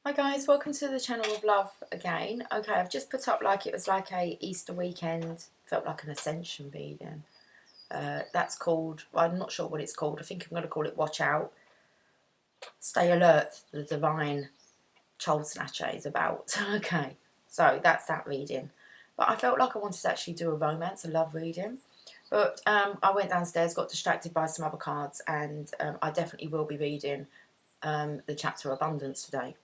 Hi guys, welcome to the channel of love again. Okay, I've just put up like it was like a Easter weekend, felt like an Ascension reading. That's called, well, I'm not sure what it's called. I think I'm going to call it Watch Out. Stay alert, the divine child snatcher is about. Okay, so that's that reading. But I felt like I wanted to actually do a romance, a love reading. But I went downstairs, got distracted by some other cards, and I definitely will be reading the chapter Abundance today.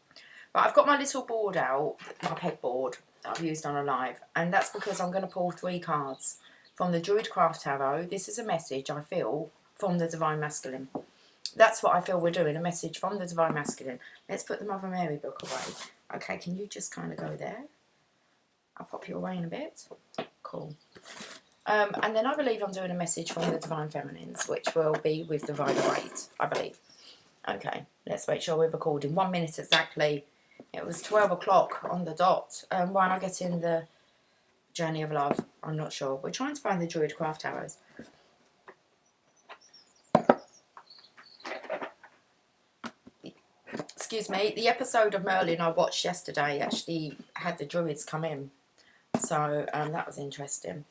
But I've got my little board out, my pegboard that I've used on a live, and that's because I'm going to pull 3 cards from the Druidcraft Tarot. This is a message, I feel, from the Divine Masculine. That's what I feel we're doing, a message from the Divine Masculine. Let's put the Mother Mary book away. Okay, can you just kind of go there? I'll pop you away in a bit. Cool. And then I believe I'm doing a message from the Divine Feminines, which will be with the Rider-Waite, I believe. Okay, let's make sure we're recording. 1 minute exactly. It was 12 o'clock on the dot. Why am I getting the Journey of Love? I'm not sure. We're trying to find the Druidcraft Tarots. Excuse me. The episode of Merlin I watched yesterday actually had the Druids come in. So that was interesting.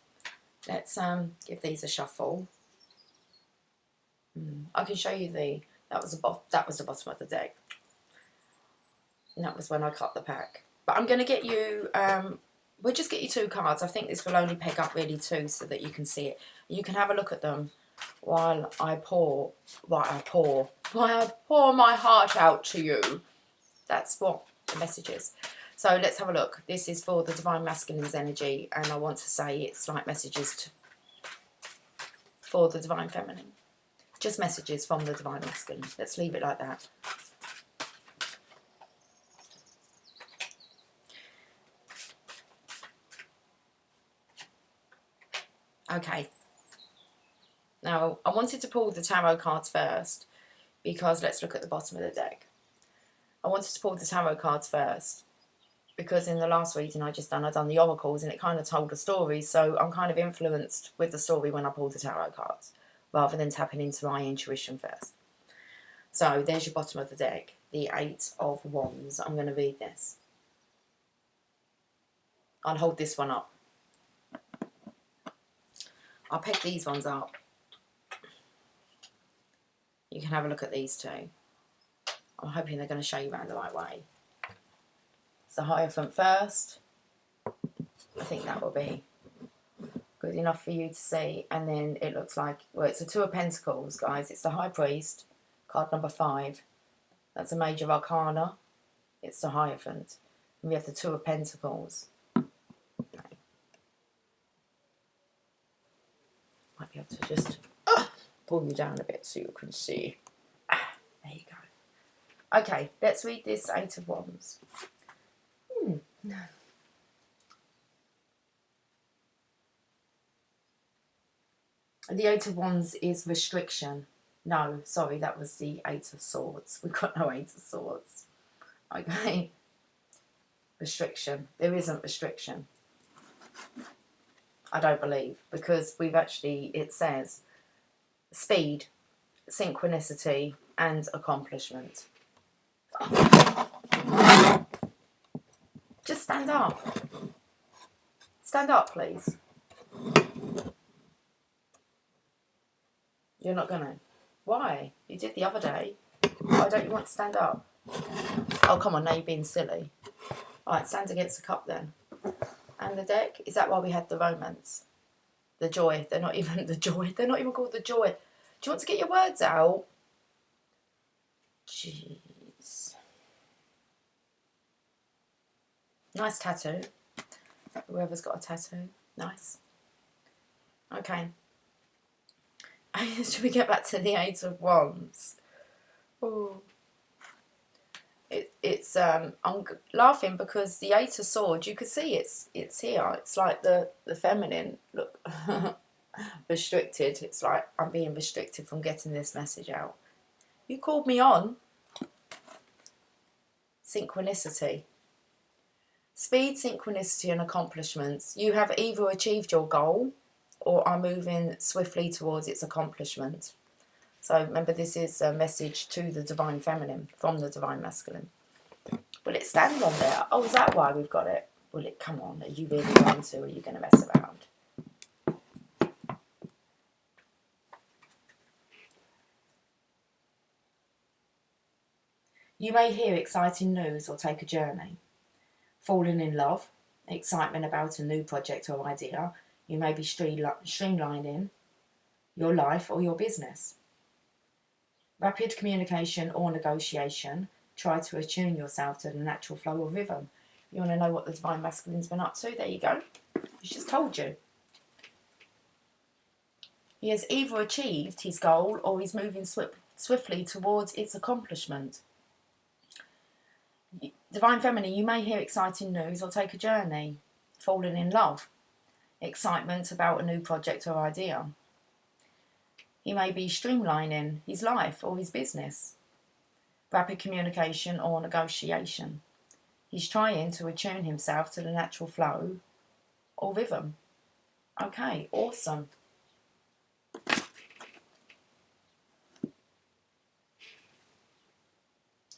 Let's give these a shuffle. I can show you that was the bottom of the deck. And that was when I cut the pack. But I'm going to get you, we'll just get you 2 cards. I think this will only pick up really 2 so that you can see it. You can have a look at them while I pour my heart out to you. That's what the message is. So let's have a look. This is for the Divine Masculine's energy, and I want to say it's like messages for the Divine Feminine. Just messages from the Divine Masculine. Let's leave it like that. Okay, now I wanted to pull the tarot cards first because let's look at the bottom of the deck. I wanted to pull the tarot cards first because in the last reading I've done the oracles and it kind of told a story, so I'm kind of influenced with the story when I pull the tarot cards rather than tapping into my intuition first. So there's your bottom of the deck, the 8 of Wands. I'm going to read this. I'll hold this one up. I'll pick these ones up. You can have a look at these 2. I'm hoping they're going to show you around the right way. It's the Hierophant first. I think that will be good enough for you to see. And then it looks like, well, it's a 2 of Pentacles, guys. It's the High Priest, card number 5. That's a Major Arcana. It's the Hierophant. And we have the 2 of Pentacles. Might be able to just pull you down a bit so you can see. There you go. Okay, let's read this 8 of Wands. The 8 of Wands is restriction. No, sorry, that was the 8 of Swords. We've got no 8 of Swords. Okay. Restriction. There isn't restriction. I don't believe, because we've actually, it says speed, synchronicity, and accomplishment. Just stand up. Stand up, please. You're not gonna. Why? You did the other day. Why don't you want to stand up? Oh, come on, now you're being silly. Alright, stand against the cup then. And the deck, is that why we had the romance? The joy. They're not even the joy. They're not even called the joy. Do you want to get your words out? Jeez. Nice tattoo. Whoever's got a tattoo. Nice. Okay. Should we get back to the 8 of Wands? Oh. I'm laughing because the 8 of Swords, you can see it's here. It's like the feminine, look, restricted. It's like I'm being restricted from getting this message out. You called me on. Synchronicity. Speed, synchronicity and accomplishments. You have either achieved your goal or are moving swiftly towards its accomplishment. So remember, this is a message to the Divine Feminine from the Divine Masculine. Will it stand on there? Oh, is that why we've got it? Will it? Come on, are you really going to, or are you going to mess around? You may hear exciting news or take a journey. Falling in love, excitement about a new project or idea. You may be streamlining your life or your business. Rapid communication or negotiation. Try to attune yourself to the natural flow of rhythm. You want to know what the Divine Masculine's been up to? There you go. He's just told you. He has either achieved his goal or he's moving swiftly towards its accomplishment. Divine Feminine, you may hear exciting news or take a journey. Falling in love. Excitement about a new project or idea. He may be streamlining his life or his business. Rapid communication or negotiation. He's trying to attune himself to the natural flow or rhythm. Okay, awesome.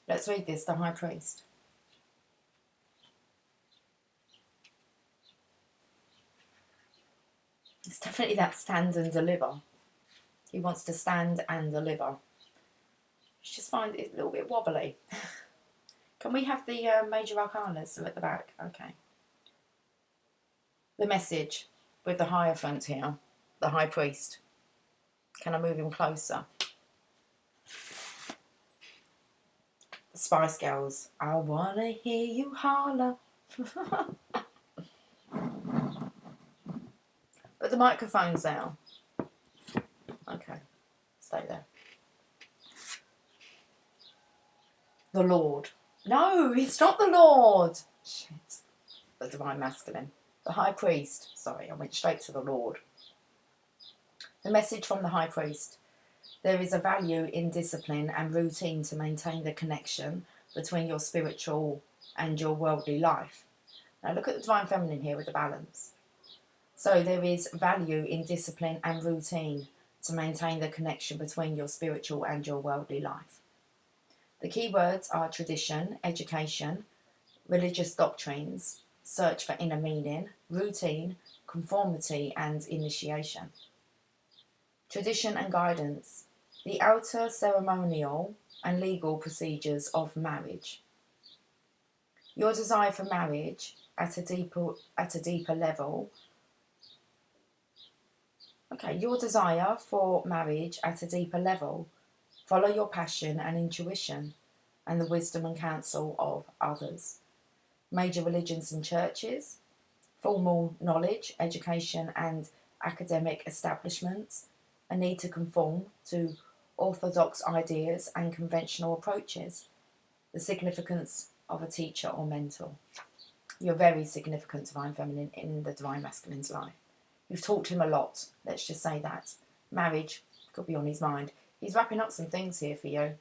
Let's read this, the High Priest. It's definitely that stand and deliver. He wants to stand and deliver. Just find it a little bit wobbly. Can we have the major arcanas at the back? Okay. The message with the Hierophant here, the High Priest. Can I move him closer? The Spice Girls. I wanna hear you holler. But the microphone's down. Okay, stay there. The Lord. No, it's not the Lord. Shit. The Divine Masculine. The High Priest. Sorry, I went straight to the Lord. The message from the High Priest. There is a value in discipline and routine to maintain the connection between your spiritual and your worldly life. Now look at the Divine Feminine here with the balance. So there is value in discipline and routine to maintain the connection between your spiritual and your worldly life. The key words are tradition, education, religious doctrines, search for inner meaning, routine, conformity, and initiation. Tradition and guidance. The outer ceremonial and legal procedures of marriage. Your desire for marriage at a deeper level. Okay, your desire for marriage at a deeper level. Follow your passion and intuition and the wisdom and counsel of others. Major religions and churches. Formal knowledge, education and academic establishments. A need to conform to orthodox ideas and conventional approaches. The significance of a teacher or mentor. You're very significant, Divine Feminine, in the Divine Masculine's life. You've taught him a lot, let's just say that. Marriage could be on his mind. He's wrapping up some things here for you.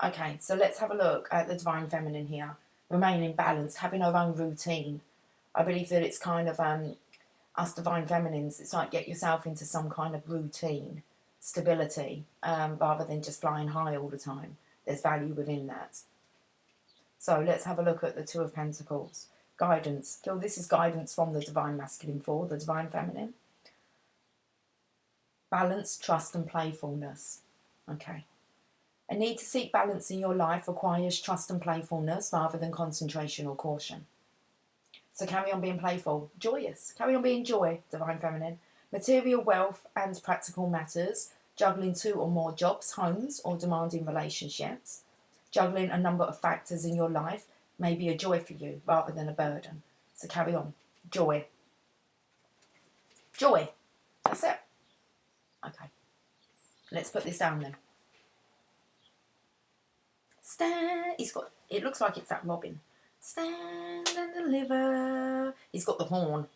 Okay, so let's have a look at the Divine Feminine here. Remaining balanced, having her own routine. I believe that it's kind of us Divine Feminines, it's like get yourself into some kind of routine, stability, rather than just flying high all the time. There's value within that. So let's have a look at the Two of Pentacles. Guidance. Feel this is guidance from the Divine Masculine for the Divine Feminine. Balance, trust and playfulness. Okay. A need to seek balance in your life requires trust and playfulness rather than concentration or caution. So carry on being playful, joyous. Carry on being joy, Divine Feminine. Material wealth and practical matters. Juggling 2 or more jobs, homes or demanding relationships. Juggling a number of factors in your life may be a joy for you rather than a burden. So carry on. Joy. Joy. That's it. Okay. Let's put this down then. Stand. He's got, it looks like it's that Robin. Stand and deliver. He's got the horn.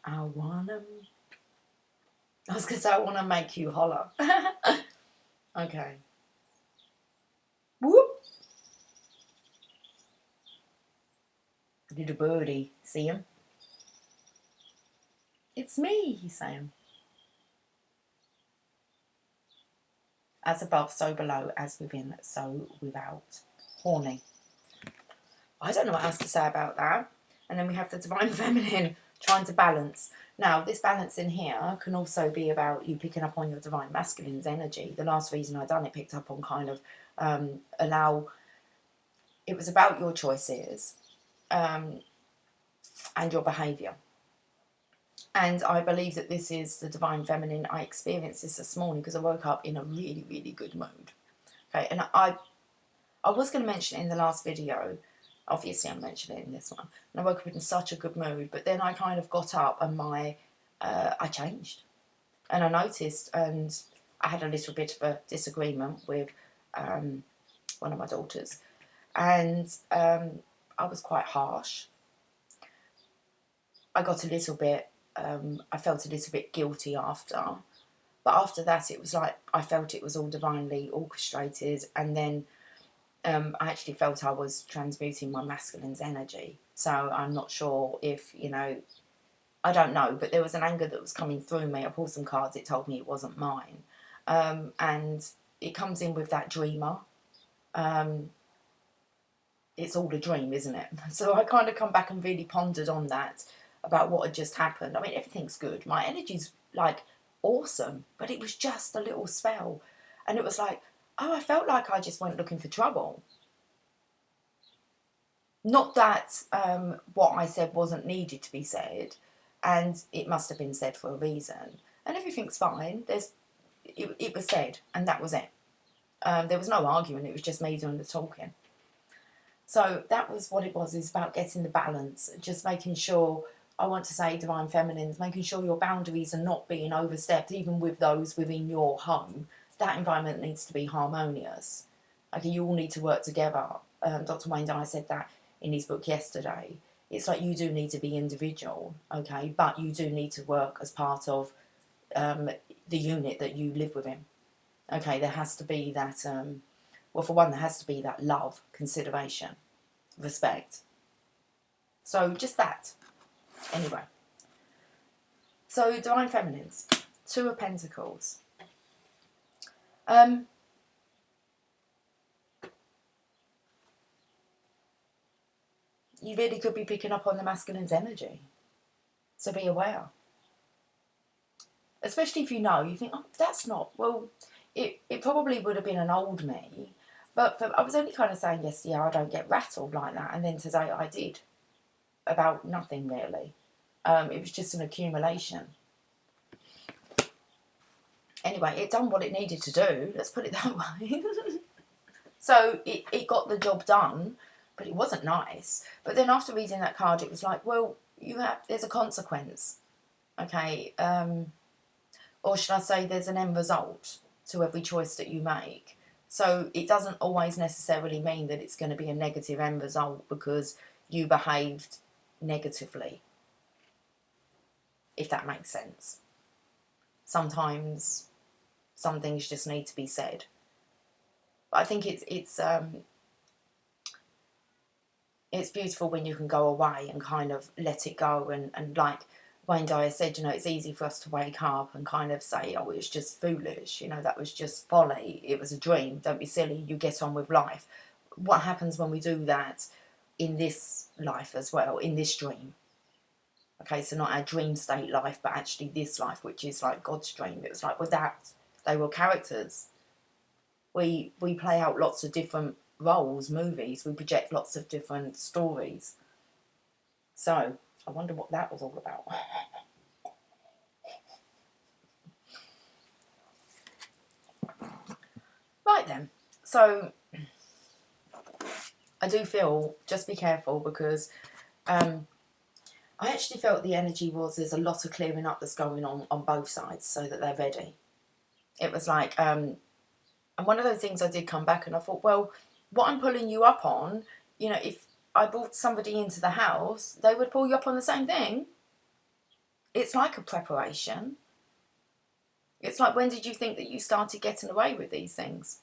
I was going to say, I want to make you holler. Okay. Whoop. Little birdie. See him? It's me, he's saying. As above, so below, as within, so without. horny. I don't know what else to say about that. And then we have the Divine Feminine trying to balance. Now, this balance in here can also be about you picking up on your Divine Masculine's energy. The last reason I done it picked up on kind of it was about your choices and your behaviour. And I believe that this is the Divine Feminine. I experienced this morning because I woke up in a really, really good mood. Okay, and I was going to mention it in the last video. Obviously, I'm mentioning it in this one. And I woke up in such a good mood. But then I kind of got up and I changed. And I noticed, and I had a little bit of a disagreement with one of my daughters. And I was quite harsh. I got a little bit, I felt a little bit guilty after. But after that, it was like I felt it was all divinely orchestrated. And then I actually felt I was transmuting my masculine's energy. So I'm not sure if, you know, I don't know, but there was an anger that was coming through me. I pulled some cards, it told me it wasn't mine. And it comes in with that dreamer. It's all a dream, isn't it? So I kind of come back and really pondered on that, about what had just happened. I mean, everything's good. My energy's like awesome, but it was just a little spell. And it was like, oh, I felt like I just went looking for trouble. Not that what I said wasn't needed to be said, and it must have been said for a reason. And everything's fine. It was said, and that was it. There was no arguing. It was just me doing the talking. So that was what it was. It's about getting the balance, just making sure, I want to say Divine Feminines, making sure your boundaries are not being overstepped, even with those within your home. That environment needs to be harmonious. Okay, you all need to work together. Dr. Wayne Dyer said that in his book yesterday. It's like you do need to be individual, okay, but you do need to work as part of the unit that you live within. Okay, there has to be that, well, for one, there has to be that love, consideration, respect. So just that. Anyway. So Divine Feminines, Two of Pentacles. You really could be picking up on the masculine's energy. So be aware. Especially if you know, you think, oh, that's not, well, it probably would have been an old me. But I was only kind of saying yesterday, I don't get rattled like that. And then today I did. About nothing, really. It was just an accumulation. Anyway, it done what it needed to do. Let's put it that way. So it got the job done, but it wasn't nice. But then after reading that card, it was like, well, there's a consequence. Okay. Or should I say there's an end result to every choice that you make. So it doesn't always necessarily mean that it's going to be a negative end result because you behaved negatively, if that makes sense. Sometimes some things just need to be said. But I think it's beautiful when you can go away and kind of let it go and like Wayne Dyer said, you know, it's easy for us to wake up and kind of say, oh, it was just foolish, you know, that was just folly, it was a dream, don't be silly, you get on with life. What happens when we do that in this life as well, in this dream? Okay, so not our dream state life, but actually this life, which is like God's dream. It was like with that, they were characters. We play out lots of different roles, movies, we project lots of different stories. So I wonder what that was all about. Right then, so I do feel, just be careful because I actually felt the energy was there's a lot of clearing up that's going on both sides so that they're ready. It was like, and one of those things I did come back and I thought, well, what I'm pulling you up on, you know, if I brought somebody into the house, they would pull you up on the same thing. It's like a preparation. It's like, when did you think that you started getting away with these things?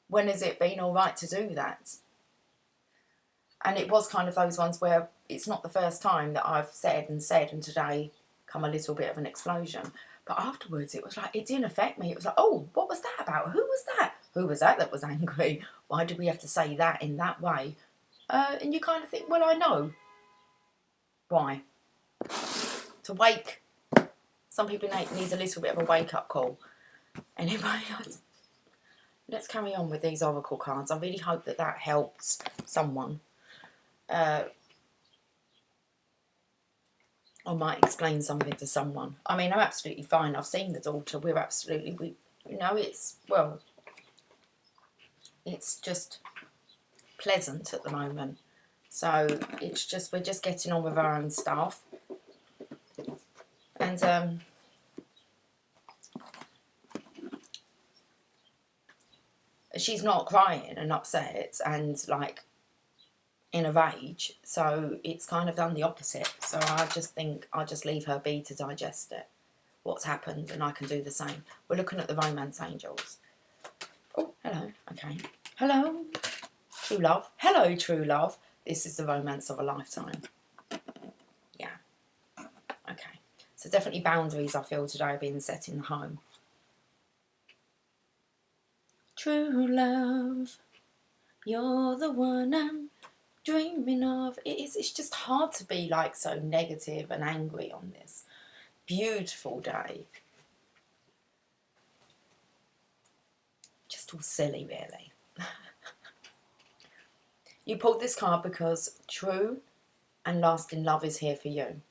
When has it been all right to do that? And it was kind of those ones where it's not the first time that I've said, and today come a little bit of an explosion. But afterwards, it was like, it didn't affect me. It was like, oh, what was that about? Who was that? Who was that was angry? Why did we have to say that in that way? And you kind of think, well, I know why. To wake. Some people need a little bit of a wake-up call. Anybody else? Let's carry on with these oracle cards. I really hope that that helps someone. I might explain something to someone. I mean, I'm absolutely fine. I've seen the daughter. We're absolutely, you know, it's just pleasant at the moment. So it's just, we're just getting on with our own stuff. And she's not crying and upset and like in a rage, so it's kind of done the opposite. So I just think I'll just leave her be to digest it, what's happened, and I can do the same. We're looking at the romance angels. Oh, hello. Okay. Hello, true love. Hello, true love. This is the romance of a lifetime. Yeah. Okay. So definitely boundaries, I feel, today are being set in the home. True love, you're the one I'm dreaming of. It's just hard to be like so negative and angry on this beautiful day. Just all silly, really. You pulled this card because true and lasting love is here for you.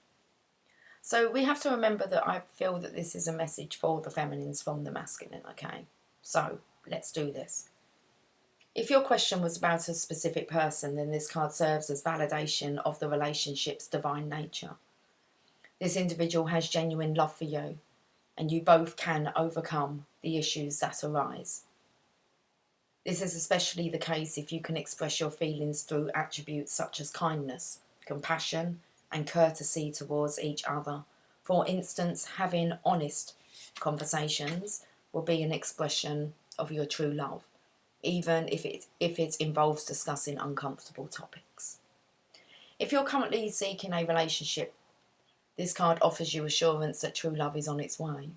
So we have to remember that I feel that this is a message for the feminines from the masculine, okay? So let's do this. If your question was about a specific person, then this card serves as validation of the relationship's divine nature. This individual has genuine love for you, and you both can overcome the issues that arise. This is especially the case if you can express your feelings through attributes such as kindness, compassion, and courtesy towards each other. For instance, having honest conversations will be an expression of your true love, even if it involves discussing uncomfortable topics. If you're currently seeking a relationship, this card offers you assurance that true love is on its way.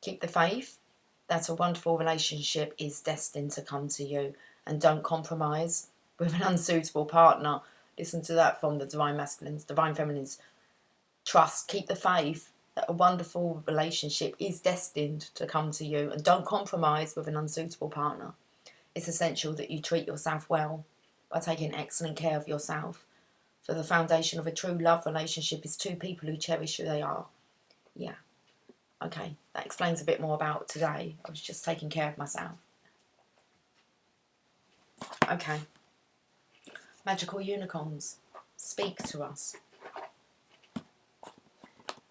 Keep the faith that a wonderful relationship is destined to come to you, and don't compromise with an unsuitable partner. Listen to that from the divine masculines, divine feminines. Trust, keep the faith that a wonderful relationship is destined to come to you, and don't compromise with an unsuitable partner. It's essential that you treat yourself well by taking excellent care of yourself. For the foundation of a true love relationship is two people who cherish who they are. Yeah. Okay, that explains a bit more about today. I was just taking care of myself. Okay. Magical unicorns, speak to us.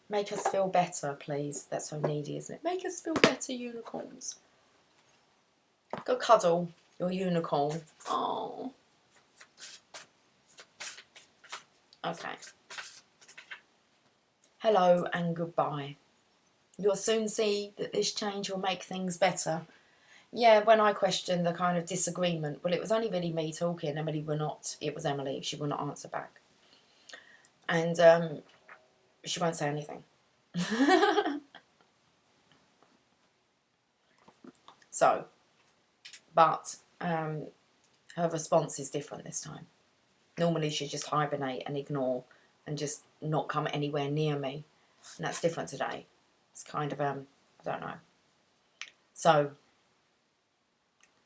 Make us feel better, please. That's so needy, isn't it? Make us feel better, unicorns. Go cuddle your unicorn. Oh. Okay. Hello and goodbye. You'll soon see that this change will make things better. Yeah, when I questioned the kind of disagreement, well, it was only really me talking. Emily will not. It was Emily. She will not answer back. And she won't say anything. So, but her response is different this time. Normally she just hibernate and ignore and just not come anywhere near me. And that's different today. It's kind of, I don't know. So,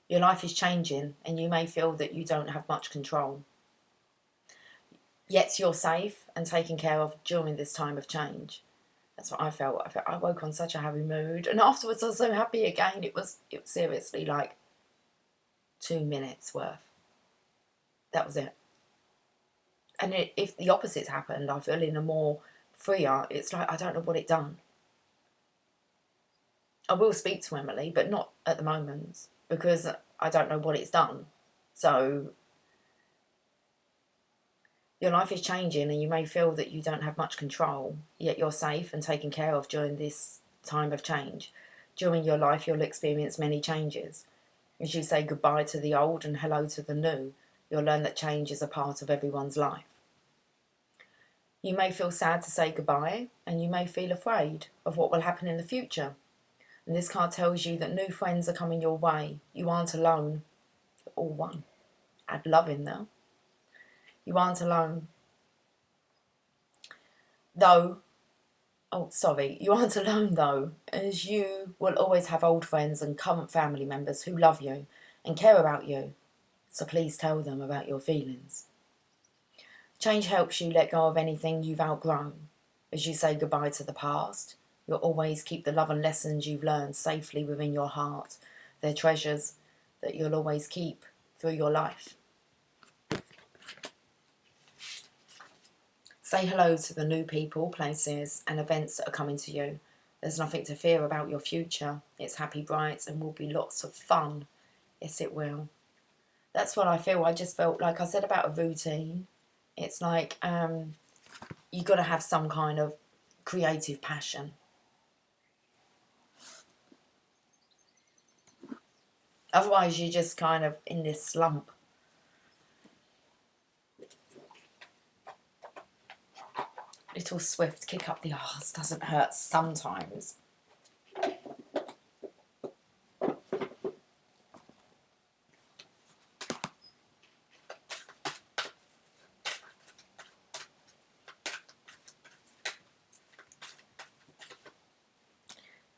your life is changing and you may feel that you don't have much control. Yet you're safe and taken care of during this time of change. That's what I felt. I woke on such a happy mood. And afterwards I was so happy again. It was seriously like 2 minutes worth. That was it. And if the opposite happened, I feel in a more freer. It's like I don't know what it done. I will speak to Emily, but not at the moment because I don't know what it's done. So your life is changing and you may feel that you don't have much control, yet you're safe and taken care of during this time of change. During your life, you'll experience many changes. As you say goodbye to the old and hello to the new, you'll learn that change is a part of everyone's life. You may feel sad to say goodbye, and you may feel afraid of what will happen in the future. And this card tells you that new friends are coming your way. You aren't alone. You're all one. Add love in there. You aren't alone. You aren't alone though, as you will always have old friends and current family members who love you and care about you. So please tell them about your feelings. Change helps you let go of anything you've outgrown. As you say goodbye to the past, you'll always keep the love and lessons you've learned safely within your heart. They're treasures that you'll always keep through your life. Say hello to the new people, places and events that are coming to you. There's nothing to fear about your future. It's happy, bright and will be lots of fun. Yes, it will. That's what I feel. I just felt like I said about a routine. It's like you've got to have some kind of creative passion. Otherwise, you're just kind of in this slump. Little swift kick up the arse doesn't hurt sometimes.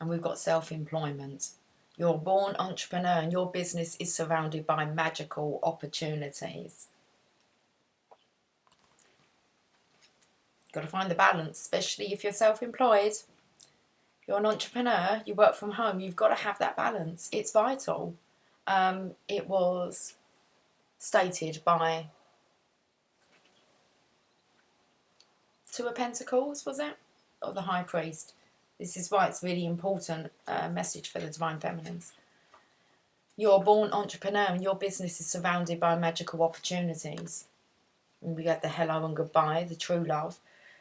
And we've got self-employment. You're a born entrepreneur and your business is surrounded by magical opportunities. Got to find the balance, especially if you're self-employed. You're an entrepreneur, you work from home, you've got to have that balance. It's vital. It was stated by Two of Pentacles, was it? Or the High Priest. This is why it's really important message for the Divine Feminines. You're a born entrepreneur and your business is surrounded by magical opportunities. And we get the hello and goodbye, the true love.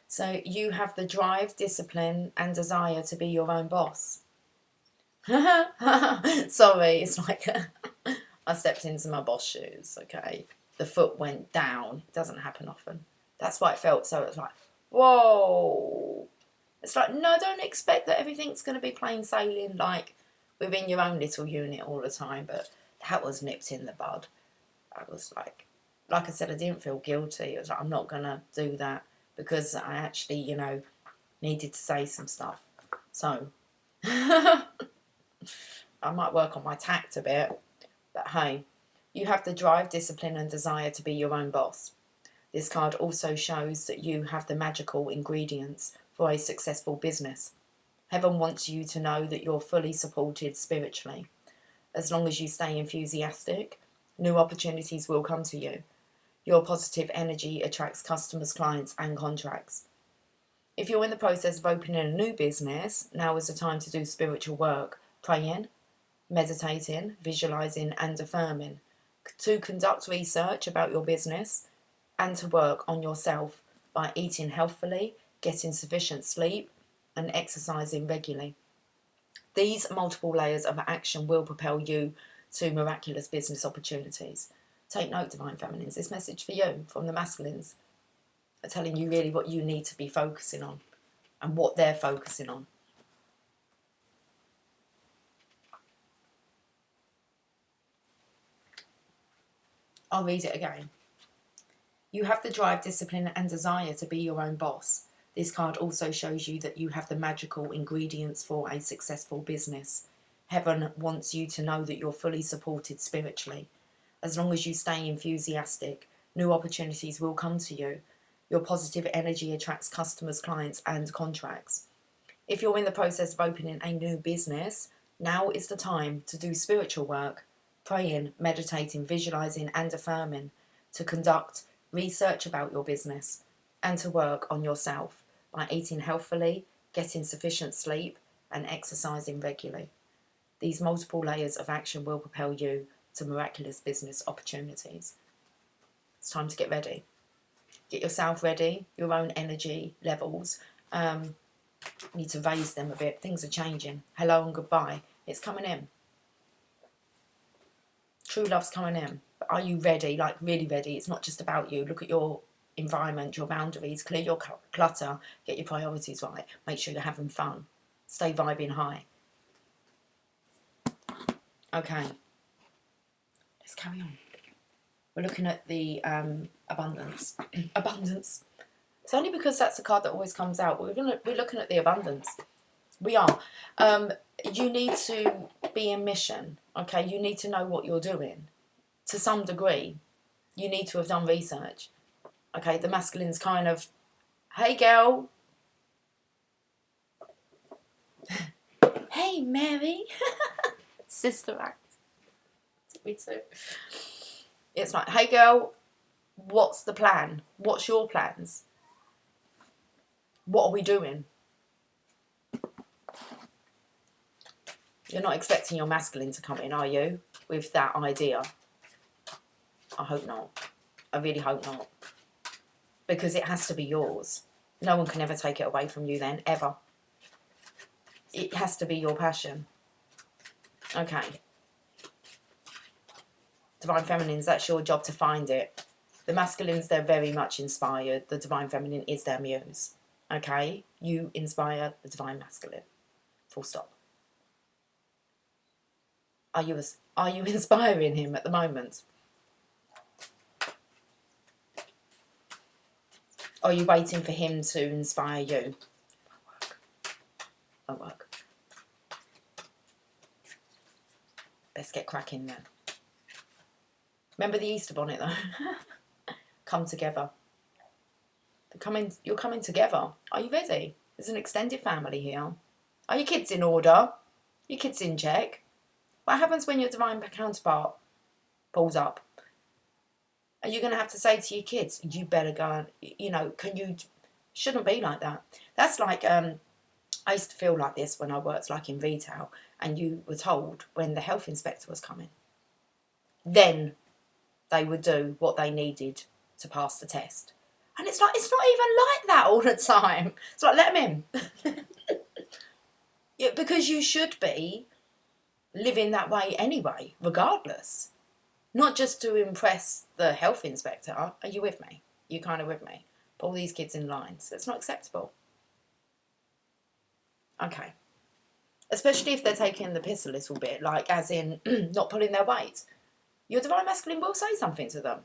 So you have the drive, discipline and desire to be your own boss. Sorry, it's like I stepped into my boss shoes, okay? The foot went down. It doesn't happen often. That's why it felt so. It was like, whoa. It's like, no, don't expect that everything's going to be plain sailing like within your own little unit all the time. But that was nipped in the bud. I was like I said, I didn't feel guilty. It was like, I'm not going to do that because I actually, you know, needed to say some stuff. So I might work on my tact a bit. But hey, you have the drive, discipline and desire to be your own boss. This card also shows that you have the magical ingredients for a successful business. Heaven wants you to know that you're fully supported spiritually. As long as you stay enthusiastic, new opportunities will come to you. Your positive energy attracts customers, clients and contracts. If you're in the process of opening a new business, now is the time to do spiritual work, praying, meditating, visualizing and affirming, to conduct research about your business and to work on yourself by eating healthfully, getting sufficient sleep and exercising regularly. These multiple layers of action will propel you to miraculous business opportunities. Take note, Divine Feminines, this message for you from the masculines are telling you really what you need to be focusing on and what they're focusing on. I'll read it again. You have the drive, discipline and desire to be your own boss. This card also shows you that you have the magical ingredients for a successful business. Heaven wants you to know that you're fully supported spiritually. As long as you stay enthusiastic, new opportunities will come to you. Your positive energy attracts customers, clients and contracts. If you're in the process of opening a new business, now is the time to do spiritual work, praying, meditating, visualizing and affirming, to conduct research about your business and to work on yourself by eating healthily, getting sufficient sleep and exercising regularly. These multiple layers of action will propel you to miraculous business opportunities. It's time to get ready. Get yourself ready, your own energy levels. Need to raise them a bit. Things are changing. Hello and goodbye. It's coming in. True love's coming in. But are you ready? Like really ready? It's not just about you. Look at your environment, your boundaries, clear your clutter, get your priorities right, make sure you're having fun, stay vibing high. Okay, let's let's carry on. We're looking at the abundance. Abundance. It's only because that's the card that always comes out. We're looking at the abundance. We are. You need to be in mission. Okay, you need to know what you're doing to some degree. You need to have done research. Okay, the masculine's kind of, hey girl. Hey Mary. Sister act. Me too. It's like, hey girl, what's the plan? What's your plans? What are we doing? You're not expecting your masculine to come in, are you? With that idea. I hope not. I really hope not. Because it has to be yours. No one can ever take it away from you then, ever. It has to be your passion. Okay. Divine Feminines, that's your job to find it. The masculines, they're very much inspired. The Divine Feminine is their muse. Okay? You inspire the Divine Masculine. Full stop. Are you inspiring him at the moment? Are you waiting for him to inspire you? Won't work. Let's get cracking then. Remember the Easter bonnet though? Come together. You're coming together. Are you ready? There's an extended family here. Are your kids in order? Your kids in check? What happens when your divine counterpart pulls up? Are you going to have to say to your kids, you better go and, shouldn't be like that. That's like, I used to feel like this when I worked like in retail and you were told when the health inspector was coming. Then they would do what they needed to pass the test. And it's like, it's not even like that all the time. It's like, let them in. Yeah, because you should be living that way anyway, regardless. Not just to impress the health inspector. Are you with me? You kind of with me? Pull these kids in line. So it's not acceptable. Okay. Especially if they're taking the piss a little bit, like as in not pulling their weight. Your Divine Masculine will say something to them.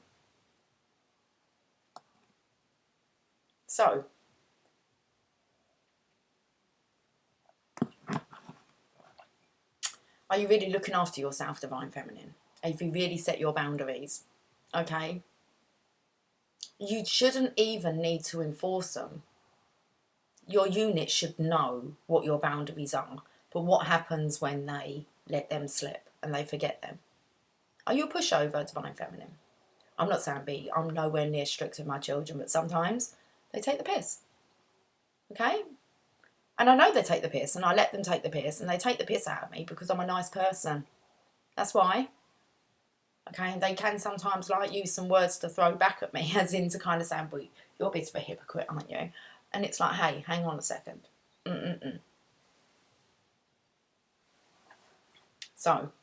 So, are you really looking after yourself, Divine Feminine? Have you really set your boundaries? Okay? You shouldn't even need to enforce them. Your unit should know what your boundaries are. But what happens when they let them slip and they forget them? Are you a pushover, Divine Feminine? I'm not saying be. I'm nowhere near strict with my children, but sometimes they take the piss. Okay? And I know they take the piss, and I let them take the piss, and they take the piss out of me because I'm a nice person. That's why. Okay? And they can sometimes like use some words to throw back at me, as in to kind of say, well, you're a bit of a hypocrite, aren't you? And it's like, hey, hang on a second. So,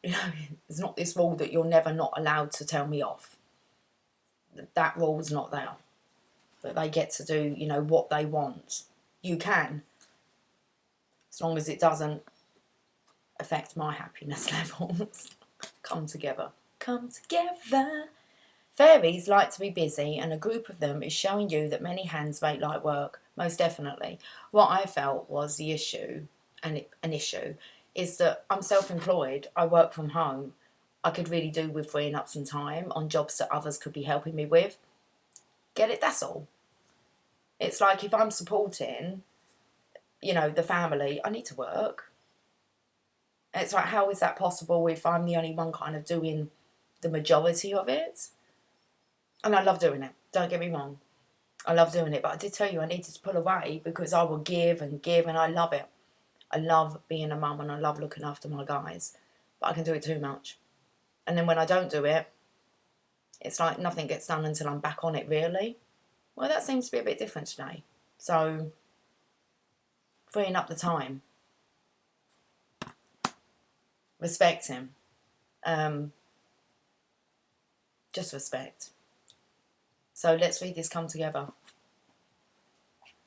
it's not this rule that you're never not allowed to tell me off. That rule's not there. But they get to do, what they want. You can. As long as it doesn't affect my happiness levels. Come together. Come together. Fairies like to be busy, and a group of them is showing you that many hands make light work. Most definitely. What I felt was the issue, and an issue, is that I'm self-employed. I work from home. I could really do with freeing up some time on jobs that others could be helping me with. Get it? That's all. It's like if I'm supporting, the family, I need to work. It's like, how is that possible if I'm the only one kind of doing the majority of it? And I love doing it. Don't get me wrong. I love doing it. But I did tell you I needed to pull away because I will give, and I love it. I love being a mum and I love looking after my guys. But I can do it too much. And then when I don't do it, it's like nothing gets done until I'm back on it, really. Well, that seems to be a bit different today. So, freeing up the time. Respect him. Just respect. So let's read this come together.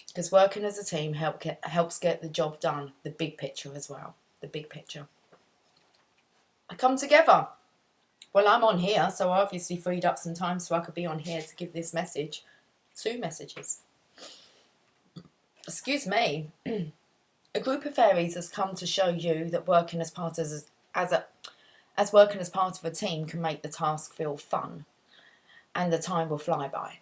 Because working as a team helps get the job done. The big picture as well. The big picture. come together. Well, I'm on here, so I obviously freed up some time so I could be on here to give this message. 2 messages. Excuse me. A group of fairies has come to show you that working as working as part of a team can make the task feel fun, and the time will fly by.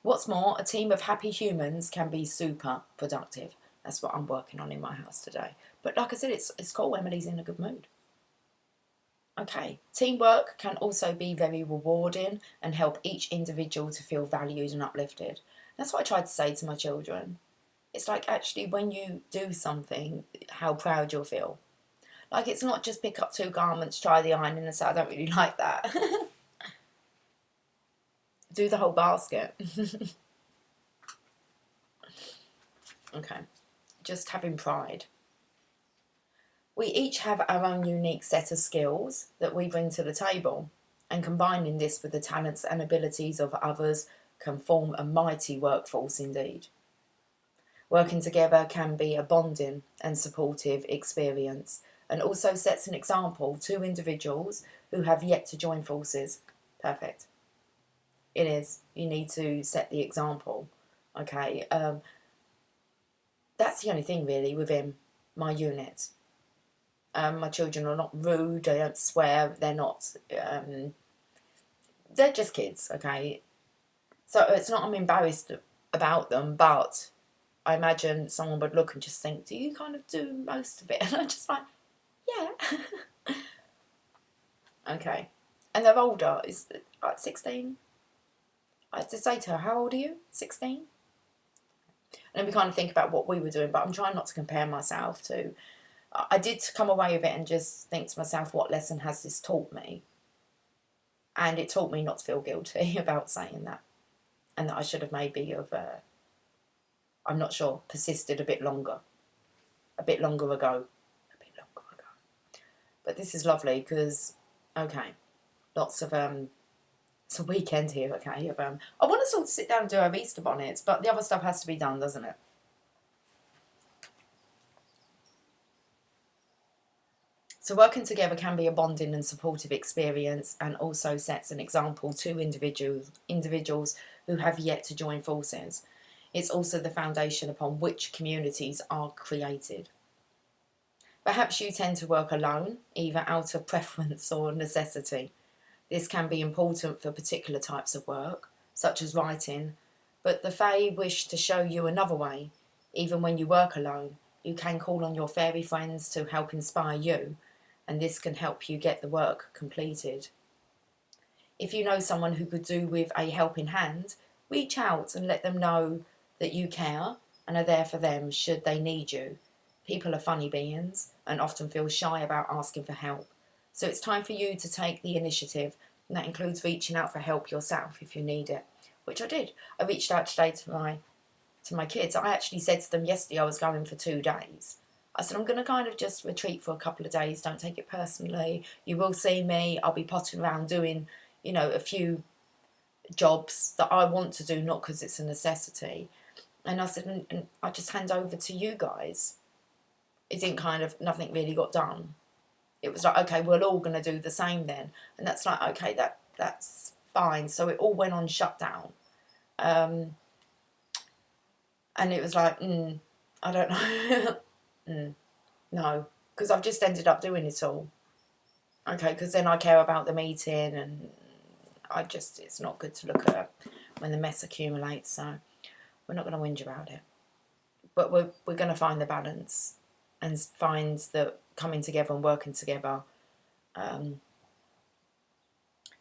What's more, a team of happy humans can be super productive. That's what I'm working on in my house today. But like I said, it's cool. Emily's in a good mood. Okay, teamwork can also be very rewarding and help each individual to feel valued and uplifted. That's what I try to say to my children. It's like, actually, when you do something, how proud you'll feel. Like, it's not just pick up 2 garments, try the ironing and say, I don't really like that. Do the whole basket. Okay, just having pride. We each have our own unique set of skills that we bring to the table, and combining this with the talents and abilities of others can form a mighty workforce indeed. Working together can be a bonding and supportive experience, and also sets an example to individuals who have yet to join forces. Perfect. It is. You need to set the example. Okay. That's the only thing really within my unit. My children are not rude. They don't swear. They're not. They're just kids. Okay. So it's not I'm embarrassed about them, but I imagine someone would look and just think, do you kind of do most of it? And I'm just like, yeah. Okay. And they're older. Is like 16? I had to say to her, how old are you? 16? And then we kind of think about what we were doing, but I'm trying not to compare myself to... I did come away with it and just think to myself, what lesson has this taught me? And it taught me not to feel guilty about saying that. And that I should have maybe I'm not sure, persisted a bit longer ago. But this is lovely because, okay, lots of, it's a weekend here, okay. I want to sort of sit down and do our Easter bonnets, but the other stuff has to be done, doesn't it? So working together can be a bonding and supportive experience, and also sets an example to individuals who have yet to join forces. It's also the foundation upon which communities are created. Perhaps you tend to work alone, either out of preference or necessity. This can be important for particular types of work, such as writing, but the Fae wish to show you another way. Even when you work alone, you can call on your fairy friends to help inspire you, and this can help you get the work completed. If you know someone who could do with a helping hand, reach out and let them know that you care and are there for them should they need you. People are funny beings and often feel shy about asking for help. So it's time for you to take the initiative, and that includes reaching out for help yourself if you need it, which I did. I reached out today to my kids. I actually said to them yesterday I was going for 2 days. I said, I'm going to kind of just retreat for a couple of days. Don't take it personally. You will see me. I'll be potting around doing, you know, a few jobs that I want to do, not because it's a necessity. And I said, and I just hand over to you guys. It didn't kind of, nothing really got done. It was like, okay, we're all going to do the same then. And that's like, okay, that's fine. So it all went on shutdown. And it was like, I don't know. No, because I've just ended up doing it all. Okay, because then I care about the meeting, and it's not good to look at when the mess accumulates, so we're not going to whinge about it. But we're going to find the balance and find that coming together and working together.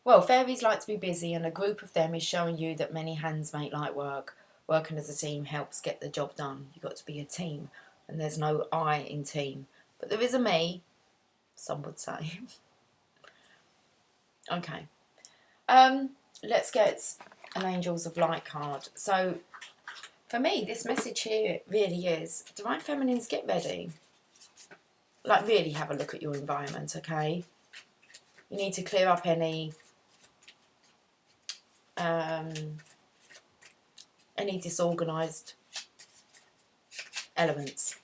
Well, fairies like to be busy, and a group of them is showing you that many hands make light work. Working as a team helps get the job done. You've got to be a team. And there's no I in team. But there is a me, some would say. Okay. Let's get an Angels of Light card. So, for me, this message here really is, Divine Feminines, get ready. Like, really have a look at your environment, okay? You need to clear up any disorganised elements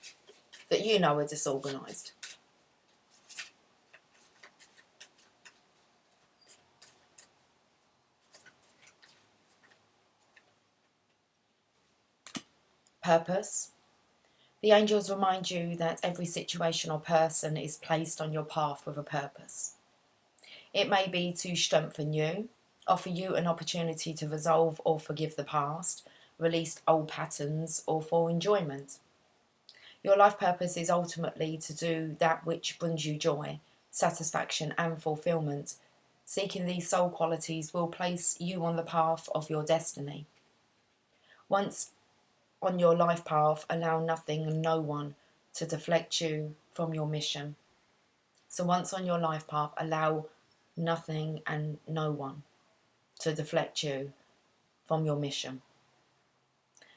that you know are disorganised. Purpose. The angels remind you that every situation or person is placed on your path with a purpose. It may be to strengthen you, offer you an opportunity to resolve or forgive the past, release old patterns, or for enjoyment. Your life purpose is ultimately to do that which brings you joy, satisfaction, and fulfillment. Seeking these soul qualities will place you on the path of your destiny. Once on your life path, allow nothing and no one to deflect you from your mission. So once on your life path, allow nothing and no one to deflect you from your mission.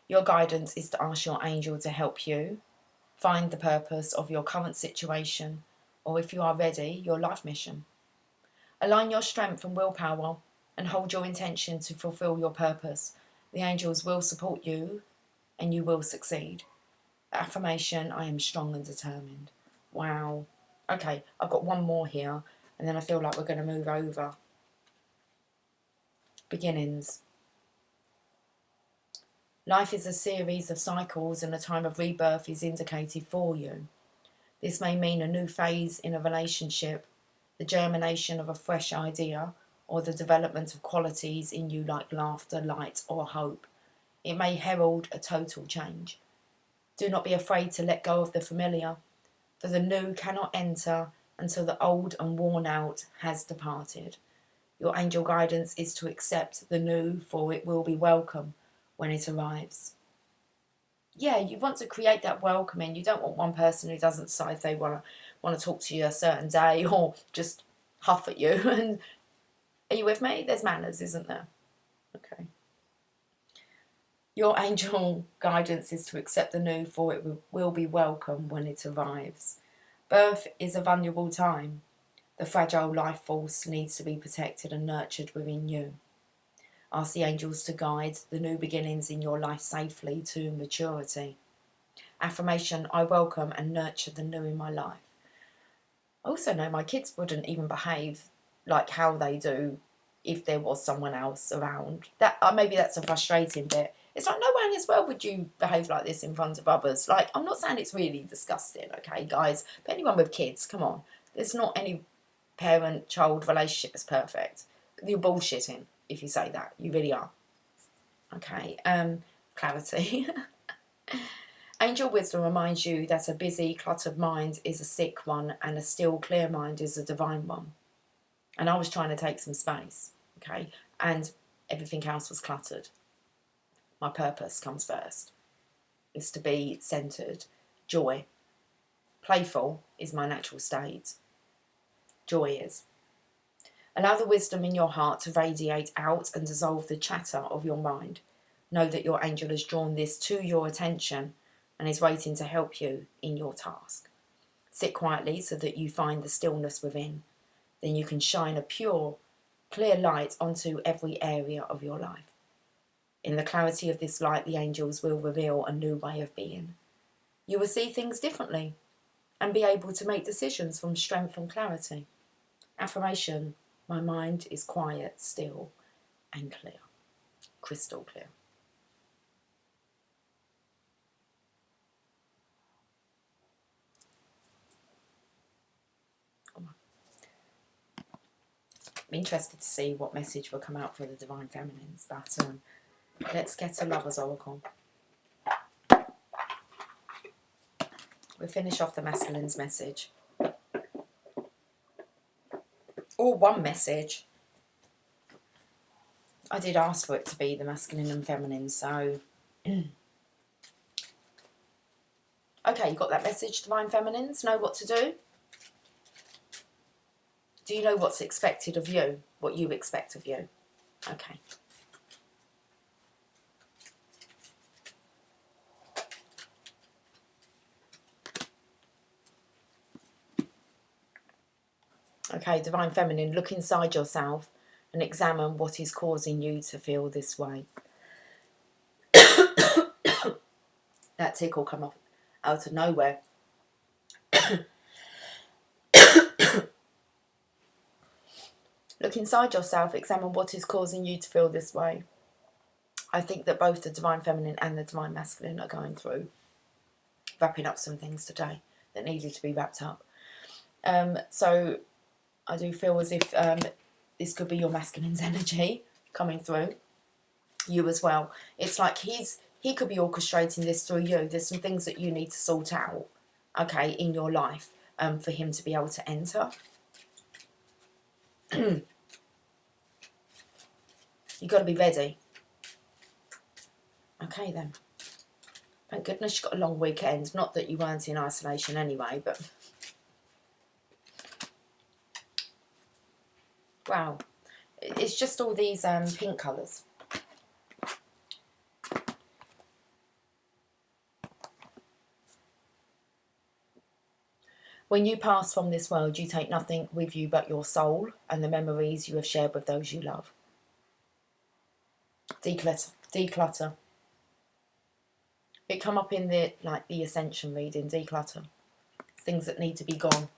Your guidance is to ask your angel to help you find the purpose of your current situation, or if you are ready, your life mission. Align your strength and willpower and hold your intention to fulfill your purpose. The angels will support you and you will succeed. Affirmation, I am strong and determined. Wow. Okay, I've got one more here and then I feel like we're going to move over. Beginnings. Life is a series of cycles and a time of rebirth is indicated for you. This may mean a new phase in a relationship, the germination of a fresh idea, or the development of qualities in you like laughter, light, or hope. It may herald a total change. Do not be afraid to let go of the familiar, for the new cannot enter until the old and worn out has departed. Your angel guidance is to accept the new, for it will be welcome when it arrives. Yeah, you want to create that welcoming. You don't want one person who doesn't decide they want to talk to you a certain day or just huff at you. And are you with me? There's manners, isn't there? Okay. Your angel guidance is to accept the new, for it will be welcome when it arrives. Birth is a vulnerable time. The fragile life force needs to be protected and nurtured within you. Ask the angels to guide the new beginnings in your life safely to maturity. Affirmation, I welcome and nurture the new in my life. I also know my kids wouldn't even behave like how they do if there was someone else around. That maybe that's a frustrating bit. It's like, no way in this world would you behave like this in front of others. Like, I'm not saying it's really disgusting, okay, guys? But anyone with kids, come on. There's not any parent-child relationship that's perfect. You're bullshitting if you say that. You really are. Okay, clarity. Angel wisdom reminds you that a busy, cluttered mind is a sick one and a still, clear mind is a divine one. And I was trying to take some space, okay? And everything else was cluttered. My purpose comes first. It's to be centered. Joy. Playful is my natural state. Joy is. Allow the wisdom in your heart to radiate out and dissolve the chatter of your mind. Know that your angel has drawn this to your attention and is waiting to help you in your task. Sit quietly so that you find the stillness within. Then you can shine a pure, clear light onto every area of your life. In the clarity of this light, the angels will reveal a new way of being. You will see things differently and be able to make decisions from strength and clarity. Affirmation, my mind is quiet, still, and clear. Crystal clear. I'm interested to see what message will come out for the Divine Feminines, but let's get a Lover's Oracle. We'll finish off the Masculine's message. Or one message. I did ask for it to be the Masculine and Feminine, so... Okay, you got that message, Divine Feminines? Know what to do? Do you know what's expected of you? What you expect of you? Okay. Okay, Divine Feminine, look inside yourself and examine what is causing you to feel this way. That tickle come up out of nowhere. Look inside yourself, examine what is causing you to feel this way. I think that both the Divine Feminine and the Divine Masculine are going through wrapping up some things today that needed to be wrapped up. So I do feel as if this could be your masculine's energy coming through you as well. It's like he could be orchestrating this through you. There's some things that you need to sort out, okay, in your life for him to be able to enter. You've got to be ready. Okay then. Thank goodness you got a long weekend. Not that you weren't in isolation anyway, but... Wow. It's just all these pink colours. When you pass from this world, you take nothing with you but your soul and the memories you have shared with those you love. Declutter. Declutter. It come up in the Ascension reading. Declutter. Things that need to be gone.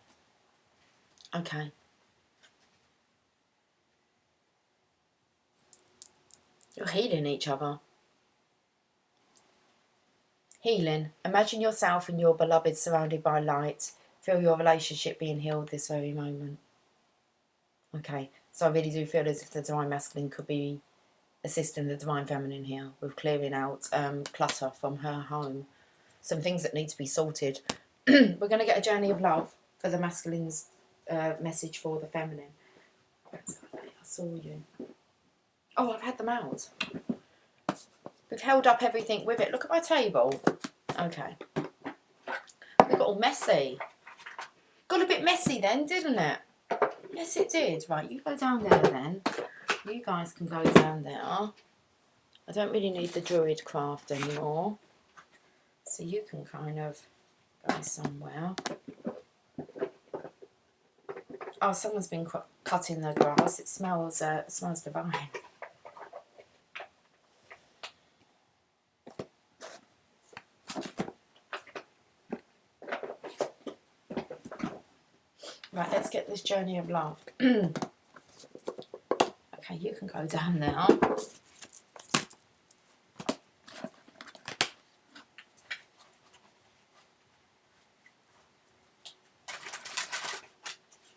Okay. You're healing each other. Healing. Imagine yourself and your beloved surrounded by light. Feel your relationship being healed this very moment. Okay, so I really do feel as if the Divine Masculine could be assisting the Divine Feminine here with clearing out clutter from her home. Some things that need to be sorted. We're going to get a journey of love for the Masculine's message for the Feminine. I saw you. Oh, I've had them out. We've held up everything with it. Look at my table. Okay. We got all messy. Got a bit messy then, didn't it? Yes, it did. Right, you go down there then. You guys can go down there. I don't really need the druid craft anymore. So you can kind of go somewhere. Oh, someone's been cutting the grass. It smells divine. Right, let's get this journey of love. Okay, you can go down there.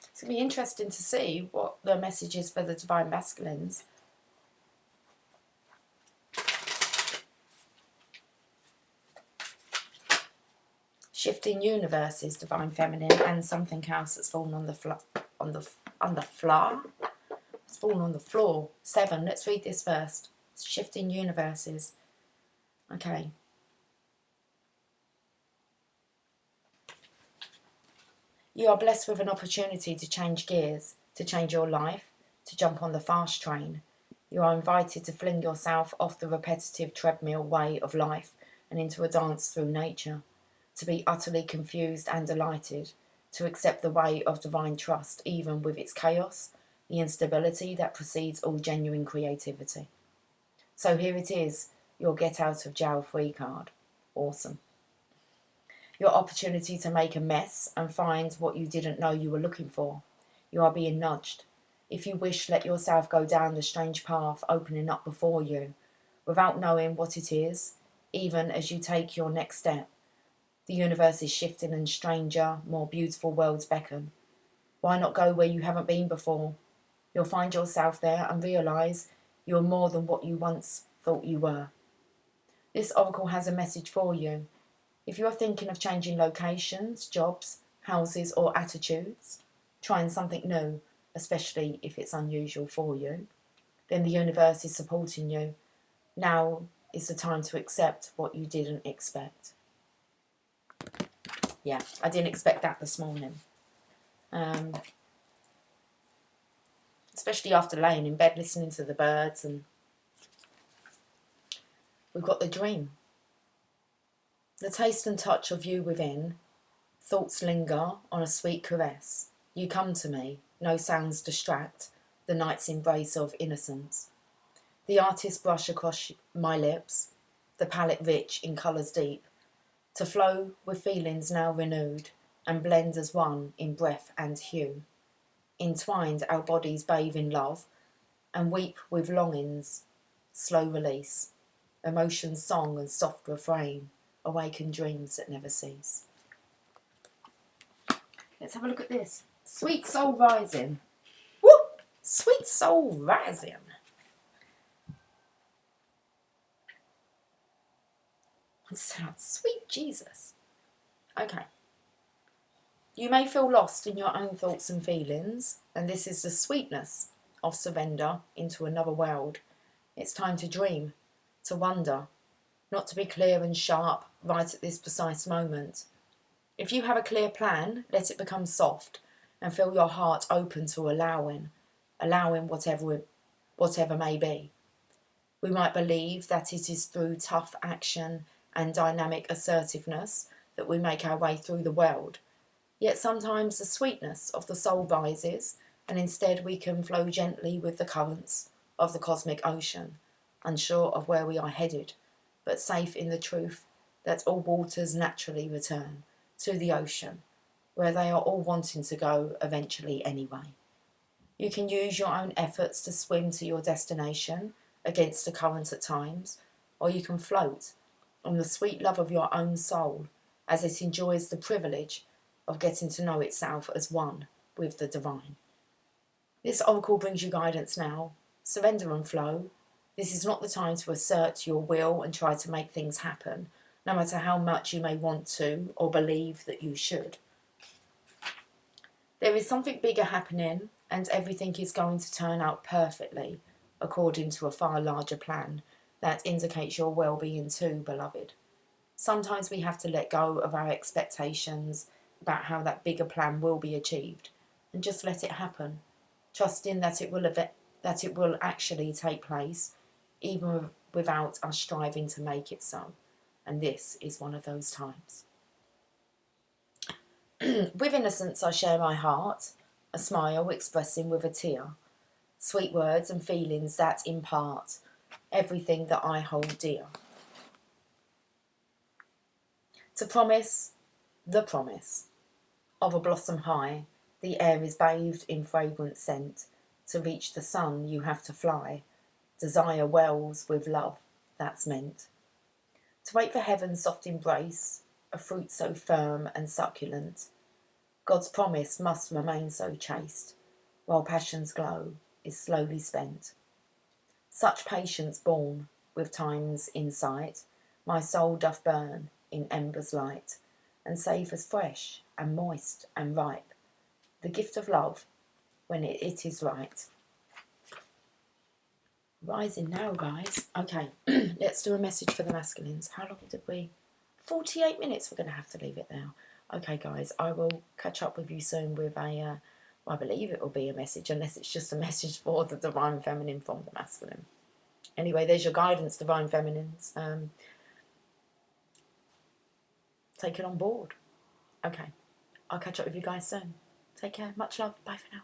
It's going to be interesting to see what the message is for the Divine Masculines. Shifting universes, Divine Feminine, and something else that's fallen on the floor. It's fallen on the floor. 7. Let's read this first. Shifting universes. Okay. You are blessed with an opportunity to change gears, to change your life, to jump on the fast train. You are invited to fling yourself off the repetitive treadmill way of life and into a dance through nature. To be utterly confused and delighted, to accept the way of divine trust, even with its chaos, the instability that precedes all genuine creativity. So here it is, your get out of jail free card. Awesome. Your opportunity to make a mess and find what you didn't know you were looking for. You are being nudged. If you wish, let yourself go down the strange path opening up before you, without knowing what it is, even as you take your next step. The universe is shifting and stranger, more beautiful worlds beckon. Why not go where you haven't been before? You'll find yourself there and realise you're more than what you once thought you were. This oracle has a message for you. If you're thinking of changing locations, jobs, houses or attitudes, trying something new, especially if it's unusual for you, then the universe is supporting you. Now is the time to accept what you didn't expect. Yeah, I didn't expect that this morning. Especially after laying in bed listening to the birds, and we've got the dream. The taste and touch of you within, thoughts linger on a sweet caress. You come to me, no sounds distract, the night's embrace of innocence. The artist brush across my lips, the palette rich in colours deep, to flow with feelings now renewed and blend as one in breath and hue. Entwined our bodies bathe in love and weep with longings, slow release. Emotion, song and soft refrain awaken dreams that never cease. Let's have a look at this. Sweet soul rising. Woo! Sweet soul rising. Sweet Jesus. Okay. You may feel lost in your own thoughts and feelings, and this is the sweetness of surrender into another world. It's time to dream, to wonder, not to be clear and sharp right at this precise moment. If you have a clear plan, let it become soft and feel your heart open to allowing whatever may be. We might believe that it is through tough action and dynamic assertiveness that we make our way through the world. Yet sometimes the sweetness of the soul rises, and instead we can flow gently with the currents of the cosmic ocean, unsure of where we are headed, but safe in the truth that all waters naturally return to the ocean, where they are all wanting to go eventually anyway. You can use your own efforts to swim to your destination against the current at times, or you can float on the sweet love of your own soul as it enjoys the privilege of getting to know itself as one with the divine. This oracle brings you guidance now. Surrender and flow. This is not the time to assert your will and try to make things happen, no matter how much you may want to or believe that you should. There is something bigger happening, and everything is going to turn out perfectly according to a far larger plan that indicates your well-being too, beloved. Sometimes we have to let go of our expectations about how that bigger plan will be achieved and just let it happen, trusting that it will actually take place, even without us striving to make it so. And this is one of those times. With innocence I share my heart, a smile expressing with a tear, sweet words and feelings that impart everything that I hold dear. To promise, the promise of a blossom high, the air is bathed in fragrant scent. To reach the sun you have to fly, desire wells with love that's meant. To wait for heaven's soft embrace, a fruit so firm and succulent, God's promise must remain so chaste, while passion's glow is slowly spent. Such patience born with time's insight, my soul doth burn in embers light, and savours fresh and moist and ripe, the gift of love when it is right. Rising now, guys. Okay, let's do a message for the masculines. How long did we? 48 minutes. We're going to have to leave it now. Okay, guys, I will catch up with you soon with a, I believe it will be a message, unless it's just a message for the Divine Feminine from the Masculine. Anyway, there's your guidance, Divine Feminines. Take it on board. Okay, I'll catch up with you guys soon. Take care. Much love. Bye for now.